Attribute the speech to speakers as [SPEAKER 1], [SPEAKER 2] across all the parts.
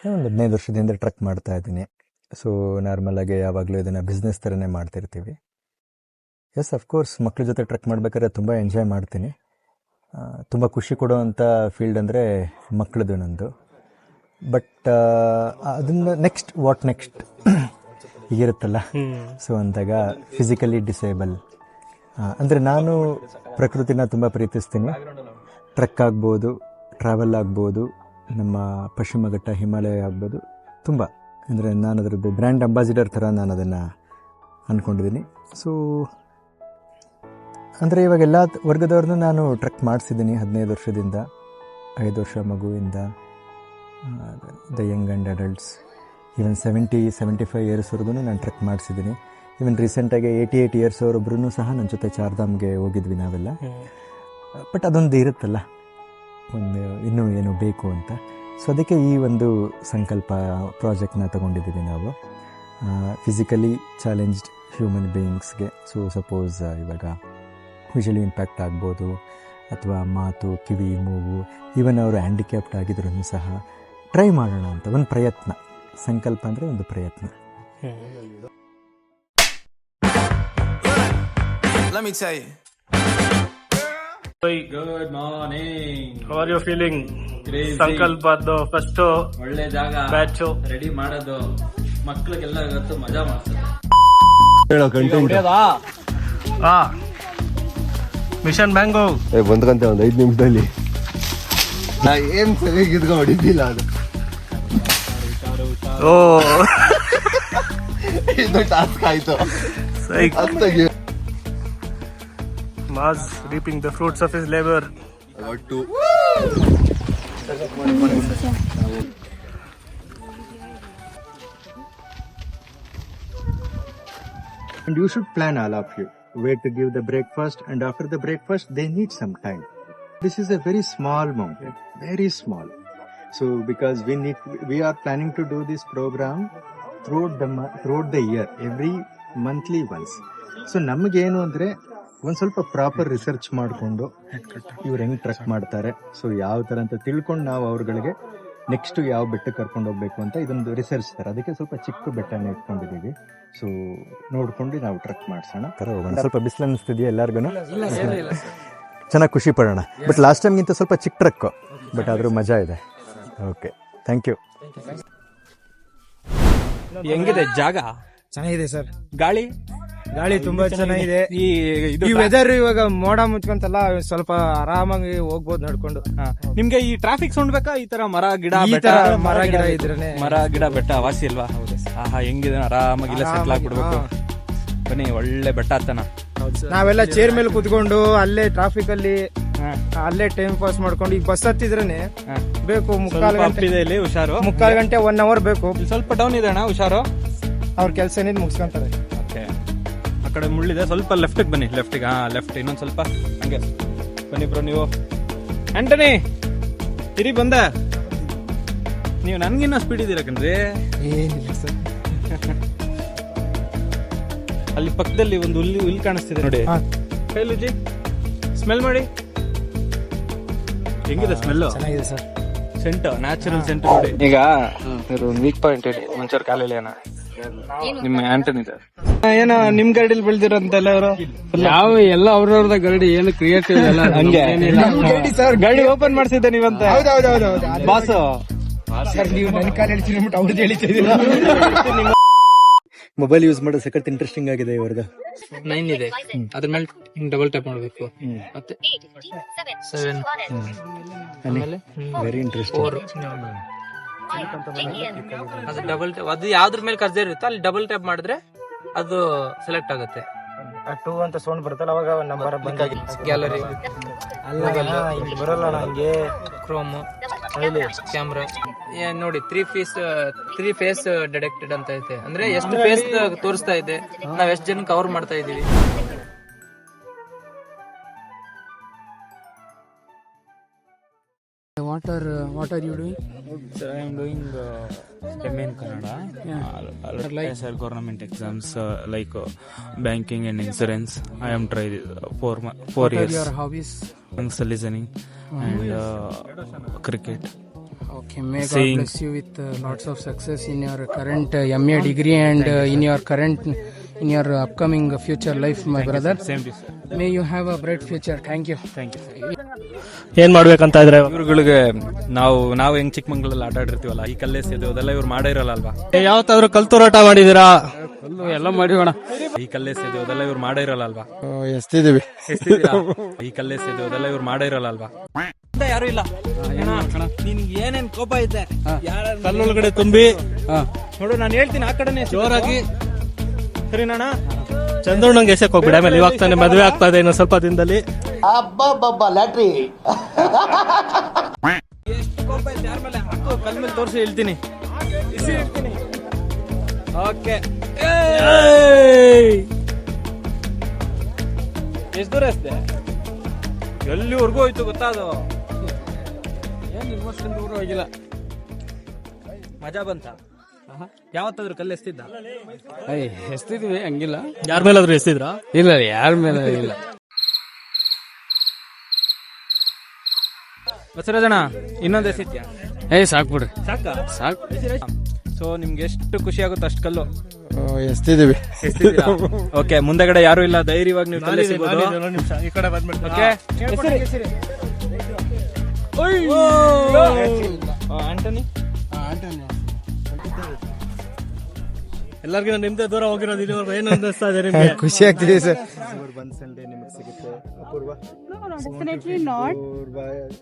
[SPEAKER 1] ಒಂದು 15 ವರ್ಷದಿಂದ ಟ್ರಕ್ ಮಾಡ್ತಾ ಇದ್ದೀನಿ. ಸೊ ನಾರ್ಮಲಾಗಿ ಯಾವಾಗಲೂ ಇದನ್ನು ಬಿಸ್ನೆಸ್ ಥರನೇ ಮಾಡ್ತಿರ್ತೀವಿ. ಎಸ್, ಅಫ್ಕೋರ್ಸ್ ಮಕ್ಳ ಜೊತೆ ಟ್ರಕ್ ಮಾಡ್ಬೇಕಾದ್ರೆ ತುಂಬ ಎಂಜಾಯ್ ಮಾಡ್ತೀನಿ. ತುಂಬ ಖುಷಿ ಕೊಡೋವಂಥ ಫೀಲ್ಡ್ ಅಂದರೆ ಮಕ್ಕಳದು ನಂದು. ಬಟ್ ಅದನ್ನು ವಾಟ್ ನೆಕ್ಸ್ಟ್ ಹೀಗಿರುತ್ತಲ್ಲ. ಸೊ ಅಂದಾಗ ಫಿಸಿಕಲಿ ಡಿಸೇಬಲ್ ಅಂದರೆ ನಾನು ಪ್ರಕೃತಿನ ತುಂಬ ಪ್ರೀತಿಸ್ತೀನಿ. ಟ್ರಕ್ ಆಗ್ಬೋದು, ಟ್ರಾವೆಲ್ ಆಗ್ಬೋದು, ನಮ್ಮ ಪಶ್ಚಿಮ ಘಟ್ಟ ಹಿಮಾಲಯ ಆಗ್ಬೋದು, ತುಂಬ ಅಂದರೆ ನಾನು ಅದರದ್ದು ಬ್ರ್ಯಾಂಡ್ ಅಂಬಾಸಿಡರ್ ಥರ ನಾನು ಅದನ್ನು ಅಂದ್ಕೊಂಡಿದ್ದೀನಿ. ಸೊ ಅಂದರೆ ಇವಾಗ ಎಲ್ಲ ವರ್ಗದವ್ರನ್ನೂ ನಾನು ಟ್ರಕ್ ಮಾಡಿಸಿದ್ದೀನಿ 15 ವರ್ಷದಿಂದ. 5 ವರ್ಷ ಮಗುವಿಂದ the young and adults, even 75 ಇಯರ್ಸ್ವರೆಗೂ ನಾನು ಟ್ರಕ್ ಮಾಡಿಸಿದ್ದೀನಿ. ಈವನ್ ರೀಸೆಂಟಾಗಿ 88 ಇಯರ್ಸ್ ಅವರೊಬ್ಬರೂ ಸಹ ನನ್ನ ಜೊತೆ ಚಾರ್ಧಾಮ್ಗೆ ಹೋಗಿದ್ವಿ ನಾವೆಲ್ಲ. ಬಟ್ ಅದೊಂದು ಇರುತ್ತಲ್ಲ, ಒಂದು ಇನ್ನೂ ಏನು ಬೇಕು ಅಂತ. ಸೊ ಅದಕ್ಕೆ ಈ ಒಂದು ಸಂಕಲ್ಪ ಪ್ರಾಜೆಕ್ಟ್ನ ತಗೊಂಡಿದ್ದೀವಿ ನಾವು, ಫಿಸಿಕಲಿ ಚಾಲೆಂಜ್ಡ್ ಹ್ಯೂಮನ್ ಬೀಯಿಂಗ್ಸ್ಗೆ. ಸೊ ಸಪೋಸ್ ಇವಾಗ ವಿಷುವಲಿ ಇಂಪ್ಯಾಕ್ಟ್ ಆಗ್ಬೋದು, ಅಥವಾ ಮಾತು, ಕಿವಿ, ಮೂಗು, ಈವನ್ ಅವರು ಹ್ಯಾಂಡಿಕ್ಯಾಪ್ಟ್ ಆಗಿದ್ರೂ ಸಹ ಟ್ರೈ ಮಾಡೋಣ ಅಂತ ಒಂದು ಪ್ರಯತ್ನ. ಸಂಕಲ್ಪ ಅಂದರೆ ಒಂದು ಪ್ರಯತ್ನ.
[SPEAKER 2] Let me tell you.
[SPEAKER 3] Good morning.
[SPEAKER 4] How are you feeling?
[SPEAKER 3] Crazy.
[SPEAKER 4] ಸಂಕಲ್ಪದ್ದು ಫಸ್ಟ್
[SPEAKER 3] ಒಳ್ಳೆ ಜಾಗ
[SPEAKER 4] ಬ್ಯಾಚ್
[SPEAKER 3] ರೆಡಿ ಮಾಡೋದು, ಮಕ್ಳಿಗೆಲ್ಲ ಇವತ್ತು ಮಜಾ ಮಾಡ್ತಾರೆ.
[SPEAKER 4] ಮಿಷನ್ ಬ್ಯಾಂಗೋ
[SPEAKER 5] ಬಂದ್ಕಂತ ಒಂದು 5 ನಿಮಿಷದಲ್ಲಿ ನಾ ಏನ್ ಸರಿಯಾಗಿ ಹೊಡಿತಿಲ್ಲ. ಅದು
[SPEAKER 4] ಓ
[SPEAKER 5] ಇದು ಟಾಸ್ಕ್ ಆಯ್ತು.
[SPEAKER 4] Maz reaping the fruits of his labor.
[SPEAKER 1] And you should plan, all of you, where to give the breakfast, and after the breakfast they need some time. This is a very small mountain, very small. So because we are planning to do this program throughout the year, every monthly once. So ನಮಗೇನು ಅಂದರೆ ಒಂದು ಸ್ವಲ್ಪ proper research ಮಾಡಿಕೊಂಡು ಇವ್ರು ಹೆಂಗೆ truck ಮಾಡ್ತಾರೆ, so ಯಾವ ಥರ ಅಂತ ತಿಳ್ಕೊಂಡು ನಾವು ಅವ್ರಗಳಿಗೆ ನೆಕ್ಸ್ಟ್ ಯಾವ ಬೆಟ್ಟಕ್ಕೆ ಕರ್ಕೊಂಡು ಹೋಗ್ಬೇಕು ಅಂತ ಇದೊಂದು ರಿಸರ್ಚ್ ಥರ. ಅದಕ್ಕೆ ಸ್ವಲ್ಪ ಚಿಕ್ಕ ಬೆಟ್ಟನ ಇಟ್ಕೊಂಡಿದ್ದೀವಿ. ಸೊ ನೋಡ್ಕೊಂಡು ನಾವು ಟ್ರಕ್ ಮಾಡಿಸೋಣ ಥರ ಹೋಗೋಣ. ಸ್ವಲ್ಪ ಬಿಸಿಲು ಅನ್ನಿಸ್ತಿದೆಯಾ ಎಲ್ಲರಿಗೂ? ಚೆನ್ನಾಗಿ ಖುಷಿ ಪಡೋಣ. ಬಟ್ ಲಾಸ್ಟ್ ಟೈಮ್ಗಿಂತ ಸ್ವಲ್ಪ ಚಿಕ್ಕ ಟ್ರಕ್ಕು, ಬಟ್ ಆದರೂ ಮಜಾ ಇದೆ. Okay, thank you.
[SPEAKER 3] ಹೆಂಗಿದೆ ಜಾಗ?
[SPEAKER 6] ಚೆನ್ನಾಗಿದೆ ಸರ್.
[SPEAKER 3] ಗಾಳಿ
[SPEAKER 6] ತುಂಬಾ ಚೆನ್ನಾಗಿದೆ.
[SPEAKER 3] ಈ
[SPEAKER 6] ವೆದರ್ ಇವಾಗ ಮೋಡ ಮುಚ್ಕೊಂತಲ್ಲ, ಸ್ವಲ್ಪ ಆರಾಮಾಗಿ ಹೋಗ್ಬೋದು ನಡ್ಕೊಂಡು.
[SPEAKER 3] ನಿಮ್ಗೆ ಈ ಟ್ರಾಫಿಕ್ ಸೌಂಡ್ ಬೇಕಾ? ಈ ತರ ಮರ ಗಿಡ
[SPEAKER 6] ಇದ್ರೇನೆ,
[SPEAKER 3] ಮರ ಗಿಡ ಬೆಟ್ಟ ವಾಸಿ ಅಲ್ವಾ? ಆಹಾ, ಹೆಂಗಿದೆ, ಆರಾಮಾಗಿ ಇಲ್ಲ ಸೆಟ್ಲ್ ಆಗ್ಬಿಡ್ಬೇಕು. ಬನ್ನಿ, ಒಳ್ಳೆ ಬೆಟ್ಟ ಹತ್ತನ.
[SPEAKER 6] ನಾವೆಲ್ಲ ಚೇರ್ ಮೇಲೆ ಕುತ್ಕೊಂಡು ಅಲ್ಲೇ ಟ್ರಾಫಿಕ್ ಅಲ್ಲಿ ಅಲ್ಲೇ ಟೈಮ್ ಪಾಸ್ ಮಾಡ್ಕೊಂಡು, ಈಗ ಬಸ್ ಹತ್ತಿದ್ರೇನೆ ಬೇಕು 3/4 ಗಂಟೆ
[SPEAKER 3] ಇಲ್ಲಿ. ಹುಷಾರು,
[SPEAKER 6] 3/4 ಗಂಟೆ 1 hour ಬೇಕು.
[SPEAKER 3] ಸ್ವಲ್ಪ ಡೌನ್ ಇದೆ ಅಣ್ಣ, ಹುಷಾರು.
[SPEAKER 6] ಅವ್ರ ಕೆಲಸ ಏನಿದ್ ಮುಗಿಸ್ಕೊಂತಾರೆ.
[SPEAKER 3] ಓಕೆ, ಆ ಕಡೆ ಮುಳ್ಳಿದೆ, ಸ್ವಲ್ಪ ಲೆಫ್ಟಿಗೆ ಬನ್ನಿ. ಲೆಫ್ಟಿಗೆ, ಲೆಫ್ಟ್ ಇನ್ನೊಂದು ಸ್ವಲ್ಪ ಹಂಗೆ ಬನ್ನಿ ಬ್ರೋ. ನೀವು ಆಂಟನಿ ಇರಿ, ಬಂದ ನೀವು ನನ್ಗಿನ್ನ ಸ್ಪೀಡ್ ಇದ್ದೀರಾ ಕಣ್ರಿ.
[SPEAKER 6] ಏನಿಲ್ಲ ಸರ್.
[SPEAKER 3] ಅಲ್ಲಿ ಪಕ್ಕದಲ್ಲಿ ಒಂದು ಹುಲ್ಲು ಕಾಣಿಸ್ತಿದೆ ನೋಡಿ. ಕೈಲುಜಿ ಸ್ಮೆಲ್ ಮಾಡಿ, ಹೆಂಗಿದೆ ಸ್ಮೆಲ್?
[SPEAKER 6] ಚೆನ್ನಾಗಿದೆ ಸರ್.
[SPEAKER 3] ಸೆಂಟ್, ನ್ಯಾಚುರಲ್ ಸೆಂಟ್ ನೋಡಿ. ಈಗ ಒಂದು ವೀಕ್ ಪಾಯಿಂಟ್ ಹೇಳಿ, ಮುಂಚೆ ಕಾಲಲ್ಲಿ ಏನ ನಿಮ್ಮ ಆಂಟನಿ ಏನೋ ನಿಮ್ ಗಾಡಿಲಿ ಬೆಳೆದಿರೋಂತೆಲ್ಲ ಅವರು
[SPEAKER 7] ಯಾವ ಎಲ್ಲ ಅವ್ರವ್ರದ ಗಾಡಿ ಏನು ಕ್ರಿಯೇಟಿವ್ ಎಲ್ಲ
[SPEAKER 3] ಹಂಗೆ ಗಾಡಿ ಓಪನ್ ಮಾಡ್ಸಿದ್ದೆ ನೀವಂತ ಬಾಸ್.
[SPEAKER 6] ಸರ್ ನೀವು ನನ್ನ ಕಾಲ ಹೇಳ್ತೀನಿ ಅಂದ್ಬಿಟ್ಟು ಅವ್ರದ್ದು ಹೇಳಿದ್ದೀರಾ.
[SPEAKER 1] ಮೊಬೈಲ್ ಯೂಸ್ ಮಾಡೋದು ಸಖತ್ ಇಂಟ್ರೆಸ್ಟಿಂಗ್ ಆಗಿದೆ ಇವ್ರಿಗೆ.
[SPEAKER 7] 9 ಇದೆ, ಅದ್ರ ಮೇಲೆ ಡಬಲ್ ಟ್ಯಾಪ್ ಮಾಡಬೇಕು. ಮತ್ತೆ 7 ಆಮೇಲೆ
[SPEAKER 1] ವೆರಿ ಇಂಟ್ರೆಸ್ಟಿಂಗ್.
[SPEAKER 7] ಅದು ಡಬಲ್ ಟ್ಯಾಪ್, ಅದು ಯಾವ್ದ್ರ ಮೇಲೆ ಕರ್ಜರ್ ಇರುತ್ತೋ ಅಲ್ಲಿ ಡಬಲ್ ಟ್ಯಾಪ್ ಮಾಡಿದ್ರೆ ಅದು ಸೆಲೆಕ್ಟ್ ಆಗುತ್ತೆ.
[SPEAKER 6] 2 ಅಂತ ಸೌಂಡ್ ಬರುತ್ತಲ್ಲ, ಅವಾಗ ನಂಬರ್
[SPEAKER 7] ಗ್ಯಾಲರಿ
[SPEAKER 6] ಇಲ್ಲಿ ಬರಲ್ಲ ನಂಗೆ.
[SPEAKER 7] ಕ್ರೋಮ್, ಕ್ಯಾಮ್ರಾ ನೋಡಿ, 3 ಫೇಸ್ ಡಿಟೆಕ್ಟೆಡ್ ಅಂತ ಐತೆ. ಅಂದ್ರೆ ಎಷ್ಟು ಫೇಸ್ ತೋರಿಸ್ತಾ ಇದೆ, ನಾವ್ ಎಷ್ಟು ಜನ ಕವರ್ ಮಾಡ್ತಾ ಇದೀವಿ. What are you doing?
[SPEAKER 3] So I am doing MA in Kannada. Like government exams like banking and insurance. I am tried 4 years.
[SPEAKER 7] What are your hobbies?
[SPEAKER 3] Listening and cricket.
[SPEAKER 6] Okay, may God bless you with lots of success in your current MA degree and in your upcoming future life, my brother.
[SPEAKER 3] Same to sir.
[SPEAKER 6] May you have a bright future. Thank you.
[SPEAKER 4] ಏನ್ ಮಾಡ್ಬೇಕಂತ ಇದ್ರೆ
[SPEAKER 3] ಇವ್ರುಗಳಿಗೆ ನಾವು ಹೆಂಗ್ ಚಿಕ್ಕಮಂಗ್ಳಲ್ಲಿ ಆಟ ಆಡಿರ್ತೀವಲ್ಲ, ಈ ಕಲ್ಲು ಎಸೆಯೋದು ಅದೆಲ್ಲ ಇವ್ರು ಮಾಡೇ ಇರಲ್ಲ ಅಲ್ವಾ?
[SPEAKER 4] ಯಾವತ್ತಾದ್ರೂ ಕಲ್ತೋರಾಟ ಮಾಡಿದೀರಾ?
[SPEAKER 6] ಎಲ್ಲ ಮಾಡಿವಣ.
[SPEAKER 3] ಈ ಕಲ್ಲು ಎಸೆಯೋದು ಅದೆಲ್ಲ ಇವ್ರು ಮಾಡೇ ಇರಲ್ಲ ಅಲ್ವಾ?
[SPEAKER 5] ಎಸ್ತಿದೀವಿ.
[SPEAKER 3] ಈ ಕಲ್ಲು ಎಸೆಯೋದು ಅದೆಲ್ಲ ಇವ್ರು ಮಾಡೇ ಇರಲ್ಲ ಅಲ್ವಾ? ಯಾರು ಇಲ್ಲ, ನಿನ್ಗೆ ಏನೇನ್ ಕೋಪ ಐತೆ
[SPEAKER 4] ಕಲ್ಲೊಳಗಡೆ ತುಂಬಿ
[SPEAKER 3] ನೋಡು, ನಾನು ಹೇಳ್ತೀನಿ ಆ ಕಡೆನೆ
[SPEAKER 4] ಜೋರಾಗಿ
[SPEAKER 3] ಸರಿನಣ್ಣ.
[SPEAKER 4] ಚಂದ್ರಣ್ಣಂಗೆ ಎಸೆಕ್ ಹೋಗ್ಬಿಡಿ. ಆಮೇಲೆ ಇವಾಗ ತಾನೆ ಮದುವೆ ಆಗ್ತಾ ಇದೆ, ಇನ್ನೊಂದು ಸ್ವಲ್ಪ ದಿನದಲ್ಲಿ.
[SPEAKER 5] ಲ್ಯಾಟ್ರಿ.
[SPEAKER 3] ಎಷ್ಟು ಕೋಪ ಐತೆ ಯಾರ ಮೇಲೆ? ಹಾಕು, ಕಲ್ ಮೇಲೆ ತೋರಿಸಿ ಹೇಳ್ತೀನಿ. ಓಕೆ, ಎಷ್ಟು ದೂರ ಎಸ್ದೆ? ಎಲ್ಲಿವರೆಗೂ ಹೋಯ್ತು ಗೊತ್ತಾ? ಅದು ಏನ್ ನಿಮ್ಮಷ್ಟು ದೂರ ಹೋಗಿಲ್ಲ. ಮಜಾ ಬಂತ? ಯಾವತ್ತಾದ್ರೂ ಕಲ್ಲು ಎಸ್ತಿದ್ದ?
[SPEAKER 6] ಎಸ್ತಿದ್ವಿ, ಹಂಗಿಲ್ಲ.
[SPEAKER 4] ಯಾರ ಮೇಲಾದ್ರೂ ಎಸ್ತಿದ್ರಾ?
[SPEAKER 6] ಇಲ್ಲ, ಯಾರ ಮೇಲೆ ಇಲ್ಲ.
[SPEAKER 3] ಬಸವರಾಜಣ್ಣ, ಇನ್ನೊಂದು ಎಸಿತ್ಯಾ?
[SPEAKER 6] ಸಾಕ್ಬಿಡ್ರಿ,
[SPEAKER 3] ಸಾಕ
[SPEAKER 6] ಸಾಕು.
[SPEAKER 3] ಸೊ ನಿಮ್ಗೆ ಎಷ್ಟು ಖುಷಿ ಆಗುತ್ತೆ ಅಷ್ಟು ಕಲ್ಲು
[SPEAKER 5] ಎಸ್ತಿದೀವಿ.
[SPEAKER 3] ಓಕೆ, ಮುಂದೆಗಡೆ ಯಾರು ಇಲ್ಲ, ಧೈರ್ಯವಾಗಿ ನೀವು ಕಲ್ಲು ಎಸಿಬೋದು.
[SPEAKER 4] ನಿಮಿಷ ಈ ಕಡೆ ಬಂದ್ಬಿಟ್ಟು.
[SPEAKER 3] ಓಕೆ, ಆಂಟನಿ,
[SPEAKER 4] ಎಲ್ಲರಿಗೂ ನಿಮ್ದೆ ದೂರ ಹೋಗಿರೋದು ಇಲ್ಲಿವರೆಗೂ ಏನು ಅನ್ನಿಸ್ತಾ ಇದೆ ನಿಮ್ಗೆ?
[SPEAKER 6] ಖುಷಿ ಆಗ್ತಿದೆ ಸರ್.
[SPEAKER 1] One Sunday ನಿಮಗೆ ಸಿಗುತ್ತೆ. ಅಪೂರ್ವ?
[SPEAKER 2] No, definitely not.
[SPEAKER 1] Or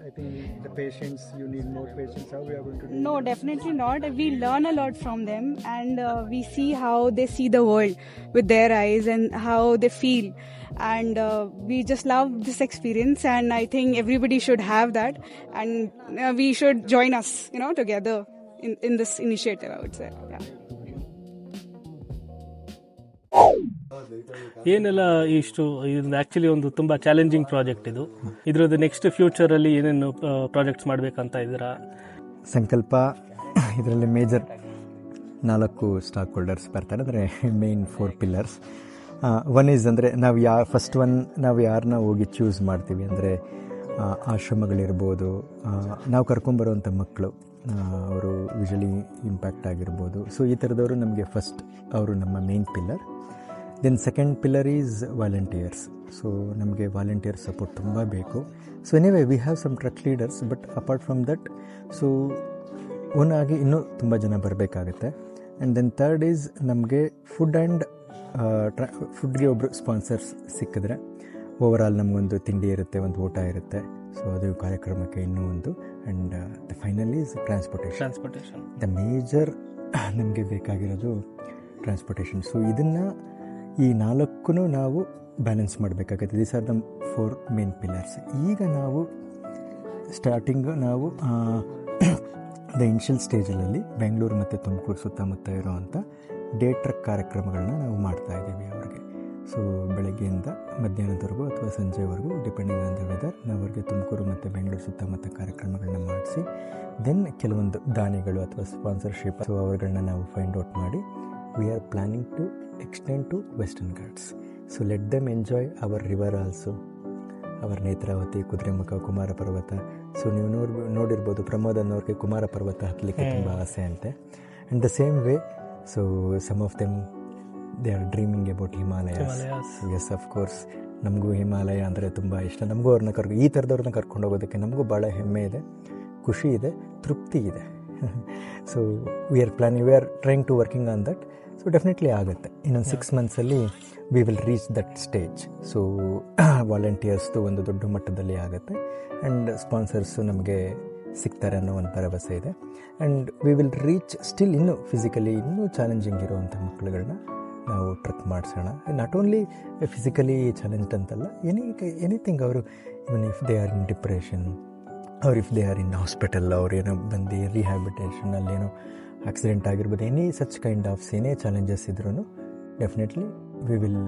[SPEAKER 1] I think the patients, you need more patients. How we are going to do?
[SPEAKER 2] No, definitely not. We learn a lot from them, and we see how they see the world with their eyes and how they feel. And we just love this experience, and I think everybody should have that, and we should join us, together in this initiative, I would say. Yeah.
[SPEAKER 4] ಏನೆಲ್ಲ ಇಷ್ಟು ಇದು actually ಒಂದು ತುಂಬಾ challenging project ಇದು. ಇದ್ರದ್ದು next future ಅಲ್ಲಿ ಏನೇನು projects ಮಾಡ್ಬೇಕಂತ ಇದ್ದೀರಾ?
[SPEAKER 1] ಸಂಕಲ್ಪ ಇದರಲ್ಲಿ ಮೇಜರ್ 4 ಸ್ಟಾಕ್ ಹೋಲ್ಡರ್ಸ್ ಬರ್ತಾರೆ. ಅಂದರೆ ಮೇನ್ 4 ಪಿಲ್ಲರ್ಸ್. ಒನ್ ಈಸ್ ಅಂದರೆ ನಾವು ಯಾರನ್ನ ಹೋಗಿ ಚೂಸ್ ಮಾಡ್ತೀವಿ ಅಂದರೆ ಆಶ್ರಮಗಳಿರ್ಬೋದು, ನಾವು ಕರ್ಕೊಂಬರುವಂಥ ಮಕ್ಕಳು, ಅವರು ವಿಷುವಲಿ ಇಂಪ್ಯಾಕ್ಟ್ ಆಗಿರ್ಬೋದು. ಸೊ ಈ ಥರದವರು ನಮಗೆ ಫಸ್ಟ್ ಅವರು ನಮ್ಮ main pillar. Then second pillar is volunteers. So ನಮಗೆ ವಾಲಂಟಿಯರ್ ಸಪೋರ್ಟ್ ತುಂಬ ಬೇಕು. So anyway we have some trek leaders, but apart from that so ಆಗಿ ಇನ್ನೂ ತುಂಬ ಜನ ಬರಬೇಕಾಗತ್ತೆ. ಆ್ಯಂಡ್ ದೆನ್ ಥರ್ಡ್ ಈಸ್ ನಮಗೆ ಫುಡ್ಗೆ ಒಬ್ಬರು ಸ್ಪಾನ್ಸರ್ಸ್ ಸಿಕ್ಕಿದ್ರೆ ಓವರಾಲ್ ನಮಗೊಂದು ತಿಂಡಿ ಇರುತ್ತೆ, ಒಂದು ಊಟ ಇರುತ್ತೆ. ಸೊ ಅದು ಕಾರ್ಯಕ್ರಮಕ್ಕೆ ಇನ್ನೂ ಒಂದು. And the final is transportation. The major ನಮಗೆ ಬೇಕಾಗಿರೋದು ಟ್ರಾನ್ಸ್ಪೋರ್ಟೇಷನ್. ಸೊ ಇದನ್ನು ಈ 4 ನಾವು ಬ್ಯಾಲೆನ್ಸ್ ಮಾಡಬೇಕಾಗುತ್ತೆ. These are the 4 main pillars. ಈಗ ನಾವು ದ ಇನಿಷಿಯಲ್ ಸ್ಟೇಜಲ್ಲಿ ಬೆಂಗಳೂರು ಮತ್ತು ತುಮಕೂರು ಸುತ್ತಮುತ್ತ ಇರೋವಂಥ ಡೇ ಟ್ರಕ್ ಕಾರ್ಯಕ್ರಮಗಳನ್ನ ನಾವು ಮಾಡ್ತಾಯಿದ್ದೀವಿ ಅವ್ರಿಗೆ. ಸೊ ಬೆಳಗ್ಗೆಯಿಂದ ಮಧ್ಯಾಹ್ನದವರೆಗೂ ಅಥವಾ ಸಂಜೆವರೆಗೂ ಡಿಪೆಂಡಿಂಗ್ ಆನ್ ದ ವೆದರ್ ನಾವು ಅವ್ರಿಗೆ ತುಮಕೂರು ಮತ್ತು ಬೆಂಗಳೂರು ಸುತ್ತಮುತ್ತ ಕಾರ್ಯಕ್ರಮಗಳನ್ನ ಮಾಡಿಸಿ ದೆನ್ ಕೆಲವೊಂದು ದಾನಿಗಳು ಅಥವಾ ಸ್ಪಾನ್ಸರ್ಶಿಪ್ ಅವರುಗಳನ್ನ ನಾವು ಫೈಂಡ್ ಔಟ್ ಮಾಡಿ we are planning to extend to Western Ghats. So let them enjoy our river also. Our Netravati, Kudremukh, Kumara Parvatha. So ನೀವು ನೋಡಿರ್ಬೋದು ಪ್ರಮೋದ್ ಅನ್ನೋರಿಗೆ ಕುಮಾರ ಪರ್ವತ ಹತ್ತಲಿಕ್ಕೆ ತುಂಬ ಆಸೆ ಅಂತೆ. And the same way so some of them they are dreaming about Himalayas. Yes, of course ನಮಗೂ ಹಿಮಾಲಯ ಅಂದರೆ ತುಂಬ ಇಷ್ಟ. ನಮಗೂ ಈ ಥರದವ್ರನ್ನ ಕರ್ಕೊಂಡು ಹೋಗೋದಕ್ಕೆ ನಮಗೂ ಭಾಳ ಹೆಮ್ಮೆ ಇದೆ, ಖುಷಿ ಇದೆ, ತೃಪ್ತಿ ಇದೆ. So we are trying to working on that. So definitely ಆಗುತ್ತೆ. ಇನ್ನೊಂದು 6 ಮಂತ್ಸಲ್ಲಿ we will reach that stage. So ವಾಲಂಟಿಯರ್ಸ್ದು ಒಂದು ದೊಡ್ಡ ಮಟ್ಟದಲ್ಲಿ ಆಗುತ್ತೆ. ಆ್ಯಂಡ್ ಸ್ಪಾನ್ಸರ್ಸು ನಮಗೆ ಸಿಗ್ತಾರೆ ಅನ್ನೋ ಒಂದು ಭರವಸೆ ಇದೆ. And we will reach still ಇನ್ನೂ ಫಿಸಿಕಲಿ ಇನ್ನೂ ಚಾಲೆಂಜಿಂಗ್ ಇರುವಂಥ ಮಕ್ಕಳುಗಳನ್ನ ನಾವು ಟ್ರಕ್ ಮಾಡಿಸೋಣ. ನಾಟ್ ಓನ್ಲಿ ಫಿಸಿಕಲಿ ಚಾಲೆಂಜ್ ಅಂತಲ್ಲ, ಎನಿಥಿಂಗ್ ಅವರು even if they are in depression ಅವ್ರು if they are in hospital, ಅವ್ರೇನೋ ಬಂದು ರಿಹ್ಯಾಬಿಟೇಷನಲ್ಲೇನೋ ಆಕ್ಸಿಡೆಂಟ್ ಆಗಿರ್ಬೋದು, ಎನಿ ಸಚ್ ಕೈಂಡ್ ಆಫ್ಸ್ ಏನೇ ಚಾಲೆಂಜಸ್ ಇದ್ರೂ definitely we will